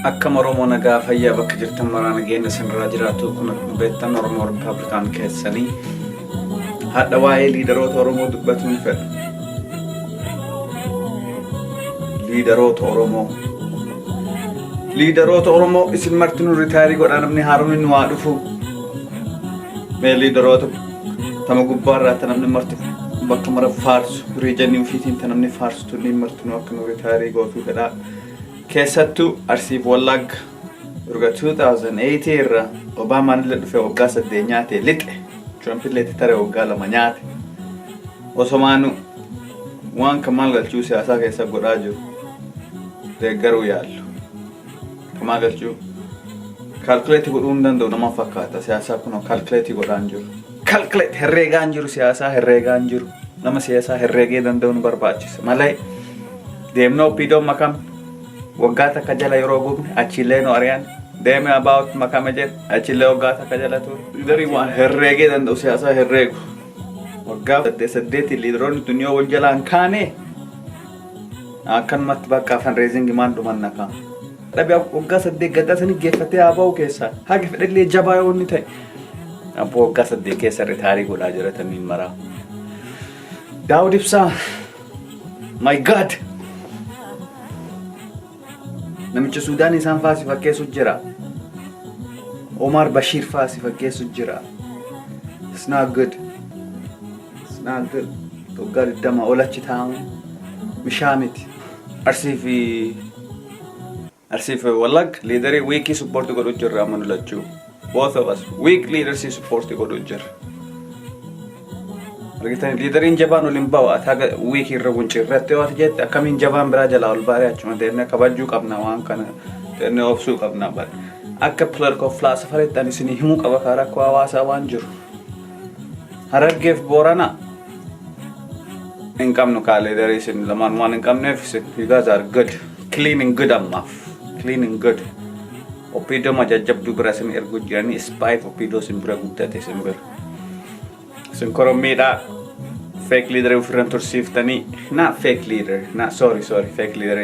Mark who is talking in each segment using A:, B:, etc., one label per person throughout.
A: Akkam Oromoo nagaa fayyaa bakka jirtan maraan nageenya isinirraa jiraatu kun akkuma beektan Oromoo Rippaabilikaan keessanii hadha waa'ee liidaroota Oromoo dubbatuun fedha. Liidaroota Oromoo isin martinuu ritaarii godhaa namni haaruun inni waa dhufu. Mee liidaroota tama gubbaarraa ta namni marti bakka mara faarsu riijanii ofiitiin ta namni faarsu tunni martinuu akka nu ritaarii gootuu fedhaa. Keessattuu Arsiif Wallagga durga 2008 irra Obaamaan illee dhufee waggaa 8 nyaate lixe Trump illee tare waggaa 2 nyaate osomaanu waan Kamaal Galchuu siyaasaa keessa godhaa jiru deeggaruu yaallu Kamaal Galchuu kalkuleetii godhuu hin danda'u nama fakkaata siyaasaa kun kalkuleetii godhaan jiru kalkuleet herreegaan jiru siyaasaa herreegaan jiru nama siyaasaa herreegee danda'u nu barbaachisa malee deemnoo piidoon makam waggaa takka jala yeroo gubne achillee no ariyaan deeme about makame jet achillee waggaa takka jala ture darii waan herreegee danda'u siyaasaa herreegu waggaa 8 liidaroonni duniyoo wal jalaan kaane akkanumatti bakka fundraising maan dhumanna kaa dhabii waggaa 8 gaddaa sanii geeffatee haaba'u keessaa haga fedhallee jabaa yoo inni ta'e abboo waggaa 8 keessa ritaarii godhaa jiratanii maraa Daawud Ibsaa my god namicha Suudaan isaan faasii fakkeessu jira. Omar Bashir faasii fakkeessu jira. It's not good. It's not good. Toggaa diddama olachi taamu. Mishaamiti. Arsiif Wallagga leaderii weekii support godhu jirra amanu lachuu. Both of us week leadership support godhu jirra. Argitani leaderiin jabaan olin bawa ataga weekii irra wuncirratti yoo jette akkamiin jabaan biraa jala ol baaree achuma deemnee kabajuu qabna waan kana deemnee obsuu qabna bar akka political philosopher tan isin himuu qaba karaa ko hawaasaa waan jiru Harargeef Boorana in qabnu ka leaderii isin lamaan waan in qabneef isin you guys are good cleaning good ammaaf cleaning good Opido majajjabduu bira isin ergu jiranii spite Opido isin bira guddate isin bira Sinkoromida fake leader of Rantorsiftani, not fake leader, not sorry, fake leader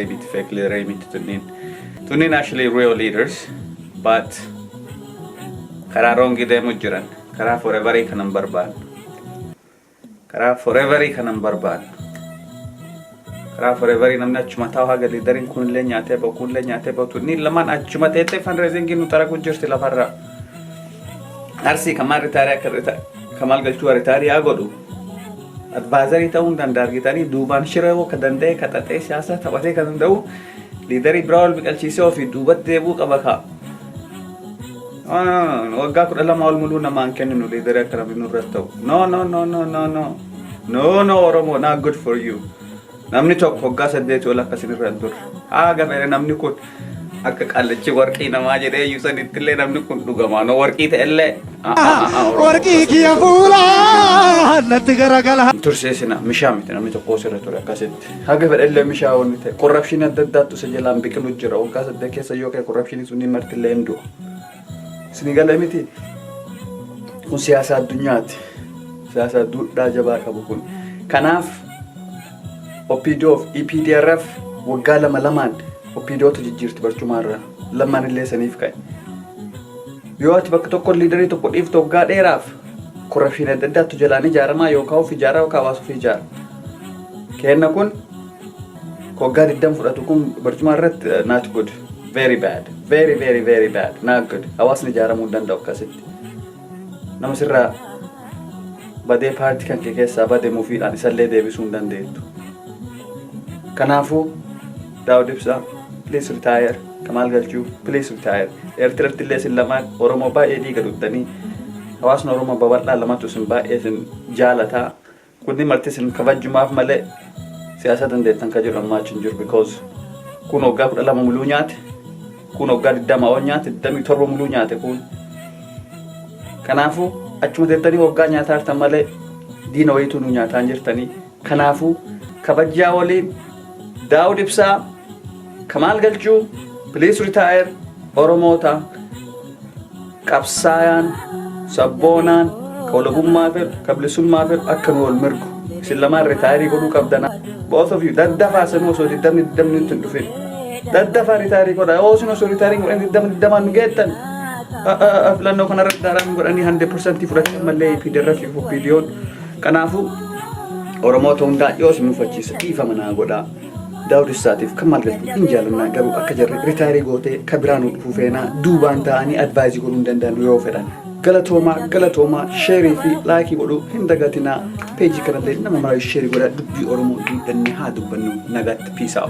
A: tunin actually real leaders, but kara rongi demu jiran, kara forever kanan barban. Kara forever kanan barban. Kara forever namna chuma tahu haga leaderin kun le nyate ba tunin laman achuma tete fundraising inu tara kun jirti la farra. Arsi Kamal retire karita. Kamaal Galchuu ritaarii godhu advaizarii ta'uun dandaargitanii duubaan shiroo ka danda'e ka xaxee siyaasa taphatee ka danda'u liidarii biraa ol biqilchiisee ofii duubatti deebuu qaba kaa waggaa 12 ol muluu namaan kenninu liidarii akka namni nurratti ta'u no Oromoo not good for you namni tokko waggaa 8 ol akkasin irra dur haga fere namni kun akka qallachi warqii namaa jedhee yuusan ittillee namni kun dhugamaa no warqii ta'ellee
B: warqii kiyya fuulaa natti garagala
A: turseesina mishaa miti namni tokko sirra ture akkasitti haga fedhallee mishaa wanni ta'e corruption adda addaatu isa jalaan biqilu jira waggaa 8 keessa yoo ka'e corruption sun martillee hin du'a Sinigalee miti kun siyaasa addunyaati siyaasa duudhaa jabaa qabu kun kanaaf Opido of EPDRF waggaa 2 Opido tu jijjiirti barcumaarra lamaan illee saniif ka'e yoo ati bakka tokko liidarii tokko dhiiftu waggaa dheeraaf corruption adda addaatu jalaan ijaaramaa yookaan of ijaaraa yookaan hawaasa of ijaara kenna kun waggaa 20 fudhatu kun barcumaarratti not good very bad very bad not good hawaasni ijaaramuu hin danda'u akkasitti nama sirraa badee paartii kan kee keessaa badee mufiidhaan isallee deebisuu hin dandeettu kanaafuu Daawud Ibsaa please retire Kamaal Galchuu please retire Eertiratti illee isin lamaan Oromoo baay'ee dhiiga dhuttanii hawaasni Oromoo babal'aa lamatu isin baay'ee isin jaalataa kunni marti isin kabajumaaf malee siyaasa dandeettan ka jedhu ammaa achi hin jiru because kun waggaa 12 muluu nyaate kun waggaa 20 ol nyaate 27 muluu nyaate kun kanaafuu achuma teettanii waggaa nyaataa hartan malee diina wayituu nu nyaataan jirtanii kanaafuu kabajaa waliin Daawud Ibsaa Kamaal Galchuu please retire Oromoota qabsaayaan sabboonaan ka walabummaa fi ka bilisummaa fi akka nu wal mirgu isin lamaan retire godhuu qabdana both of you daddafaa sanuu osoo diddamni hin dhufin Daddafa ritaarii godha. Yoo isin osoo ritaarii godhan diddamaan nu geettan. Filannoo kanarratti daaraan godhanii 100% fudhatan malee PDRF viidiyoon. Kanaafuu Oromoota hundaa yoo isin mufachiisa dhiifama naa godhaa. Daawud isaatiif kan maal galtu hin jaalannaa garuu akka jarri ritaarii gootee ka biraan dhufuu feenaa duubaan ta'anii advaayizii godhuu hin danda'an yoo fedhan. Galatoomaa sheerii fi laayikii godhuu hin dagatinaa. Peejii kanallee nama maraa sheerii godhaa dubbii Oromoo duudhannee haa dubbannu nagaatti piisaa.